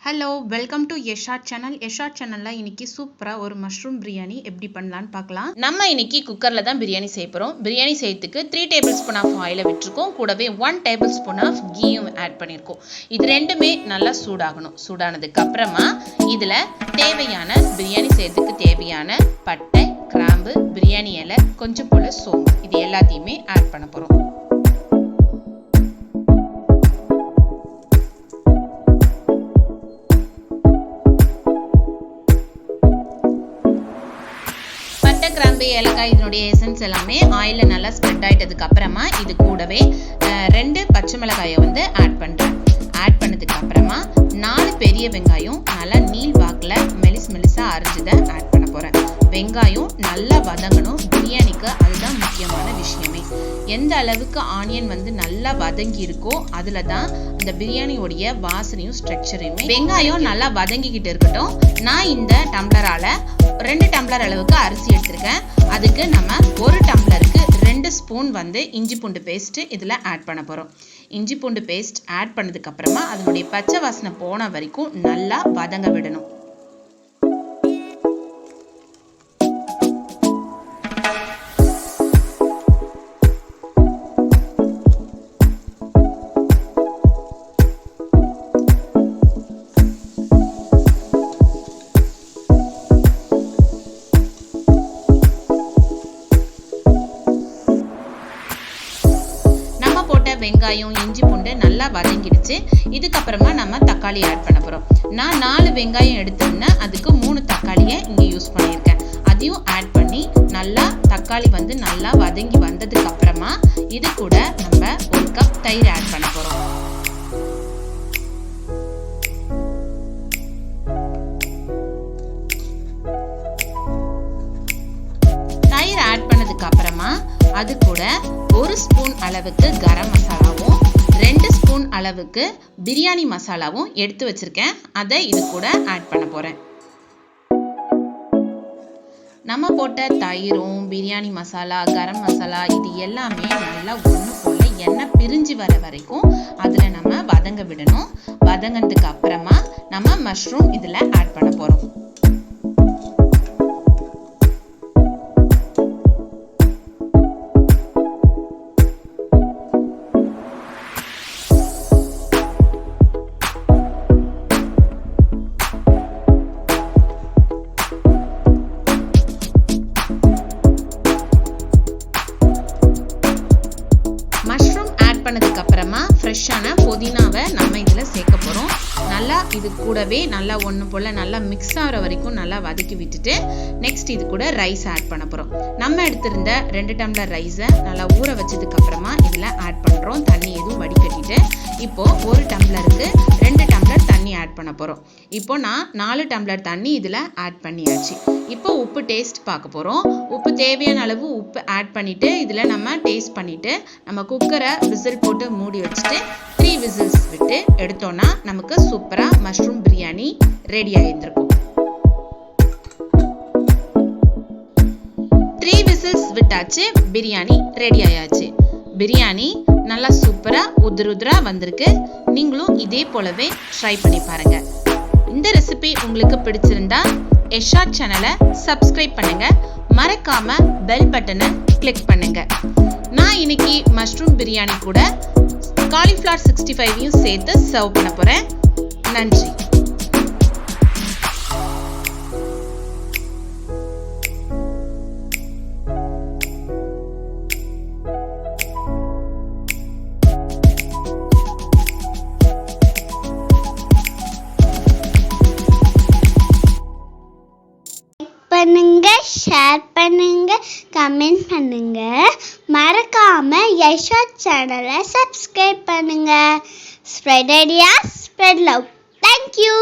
Hello welcome to yesh channel. yesh சேனல்ல இன்னைக்கு சூப்பரா ஒரு மஷ்ரூம் பிரியாணி எப்படி பண்ணலாம்னு பார்க்கலாம். நம்ம இன்னைக்கு குக்கர்ல தான் பிரியாணி செய்ய போறோம். பிரியாணி செய்யறதுக்கு 3 டேபிள்ஸ்பூன் ஆஃப் ஆயிலை விட்டுருக்கோம். கூடவே 1 டேபிள்ஸ்பூன் ஆஃப் கீயும் ஆட் பண்ணியிருக்கோம். இது ரெண்டுமே நல்லா சூடாகணும். சூடானதுக்கு அப்புறமா இதுல தேவையான பிரியாணி செய்யறதுக்கு தேவையான பட்டை, கிராம்பு, பிரியாணி இலை, கொஞ்சம் போல சோம்பு இது எல்லாத்தையுமே ஆட் பண்ண போறோம். கிராம்பு, ஏலக்காய் இதனுடைய எசன்ஸ் எல்லாமே ஆயிலில் நல்லா ஸ்ப்ரெட் ஆகிட்டதுக்கு அப்புறமா இது கூடவே 2 பச்சை மிளகாயை ஆட் பண்ணுறேன். ஆட் பண்ணதுக்கு அப்புறமா 4 பெரிய வெங்காயம் நல்லா நீள் வாக்கில் மெலிசாக அரைஞ்சதை ஆட் பண்ண போகிறேன். வெங்காயம் நல்லா வதங்கணும். பிரியாணிக்கு அதுதான் முக்கியமான விஷயமே. எந்த அளவுக்கு ஆனியன் நல்லா வதங்கி இருக்கோ அதில் தான் இந்த பிரியாணியோடைய வாசனையும் ஸ்ட்ரக்சரையுமே. வெங்காயம் நல்லா வதங்கிக்கிட்டு இருக்கட்டும். நான் இந்த டம்ளரால் 2 டம்ளர் அளவுக்கு அரிசி எடுத்திருக்கேன். அதுக்கு நம்ம 1 டம்ளருக்கு 2 ஸ்பூன் இஞ்சி பூண்டு பேஸ்ட் இதில் ஆட் பண்ண போகிறோம். இஞ்சி பூண்டு பேஸ்ட் ஆட் பண்ணதுக்கு அப்புறமா அதனுடைய பச்சை வாசனை போன வரைக்கும் நல்லா வதங்க விடணும். வெங்காயம், இஞ்சி பூண்டு நல்லா வதங்கிடுச்சு. இதுக்கப்புறமா நம்ம தக்காளி ஆட் பண்ண போறோம். நான் 4 வெங்காயம் எடுத்திருந்தேன். அதுக்கு 3 தக்காளியை இங்கே யூஸ் பண்ணியிருக்கேன். அதையும் ஆட் பண்ணி நல்லா தக்காளி நல்லா வதங்கி வந்ததுக்கு அப்புறமா இது கூட நம்ம 1 கப் தயிர் ஆட் பண்ண போறோம். தயிர் ஆட் பண்ணதுக்கு அப்புறமா அது கூட 1 ஸ்பூன் அளவுக்கு கரம் மசாலாவும் 2 ஸ்பூன் அளவுக்கு பிரியாணி மசாலாவும் எடுத்து வச்சிருக்கேன். அதை இது கூட ஆட் பண்ண போறேன். நம்ம போட்ட தயிரும் பிரியாணி மசாலா, கரம் மசாலா இது எல்லாமே நல்லா ஒன்று போல எண்ணெய் பிரிஞ்சு வர வரைக்கும் அதில் நம்ம வதங்க விடணும். வதங்கினதுக்கு அப்புறமா நம்ம மஷ்ரூம் இதில் ஆட் பண்ண போறோம். பண்ணதுக்கு அப்புறமா ஃப்ரெஷ்ஷான புதினாவை நம்ம இதில் சேர்க்க போகிறோம். நல்லா இது கூடவே நல்லா ஒன்று போல் நல்லா மிக்ஸ் ஆகிற வரைக்கும் நல்லா வதக்கி விட்டுட்டு நெக்ஸ்ட் இது கூட ரைஸ் ஆட் பண்ண போகிறோம். நம்ம எடுத்திருந்த 2 டம்ளர் ரைஸை நல்லா ஊற வச்சதுக்கு அப்புறமா இதில் ஆட் பண்ணுறோம். தண்ணி எதுவும் வடிகட்டிட்டு இப்போ 1 டம்ளருக்கு 2 டம்ளர் தண்ணி ஆட் பண்ண போகிறோம். இப்போ நான் 4 டம்ளர் தண்ணி இதில் ஆட் பண்ணியாச்சு. இப்போ உப்பு டேஸ்ட் பார்க்க போகிறோம். உப்பு தேவையான அளவு உப்பு ஆட் பண்ணிவிட்டு இதில் நம்ம டேஸ்ட் பண்ணிவிட்டு நம்ம குக்கரை விசில் போட்டு மூடி வச்சுட்டு 3 விசில்ஸ் விட்டு எடுத்தோன்னா நமக்கு சூப்பராக மஷ்ரூம் பிரியாணி ரெடி ஆகியிருந்திருக்கும். 3 விசில்ஸ் விட்டாச்சு. பிரியாணி ரெடி ஆயாச்சு. பிரியாணி நல்லா சூப்பராக உதிரா வந்திருக்கு. நீங்களும் இதே போலவே ட்ரை பண்ணி பாருங்க. இந்த ரெசிபி உங்களுக்கு பிடிச்சிருந்தா yesh சேனலை சப்ஸ்கிரைப் பண்ணுங்க. மறக்காம பெல் பட்டனை கிளிக் பண்ணுங்க. நான் இன்னைக்கு மஷ்ரூம் பிரியாணி கூட காலிஃப்ளவர் 65யும் சேர்த்து சர்வ் பண்ண போறேன். நன்றி. பண்ணுங்க, ஷேர் பண்ணுங்க, கமெண்ட் பண்ணுங்க. மறக்காம yesh சேனலை சப்ஸ்கிரைப் பண்ணுங்க. Spread ideas, spread love. Thank you.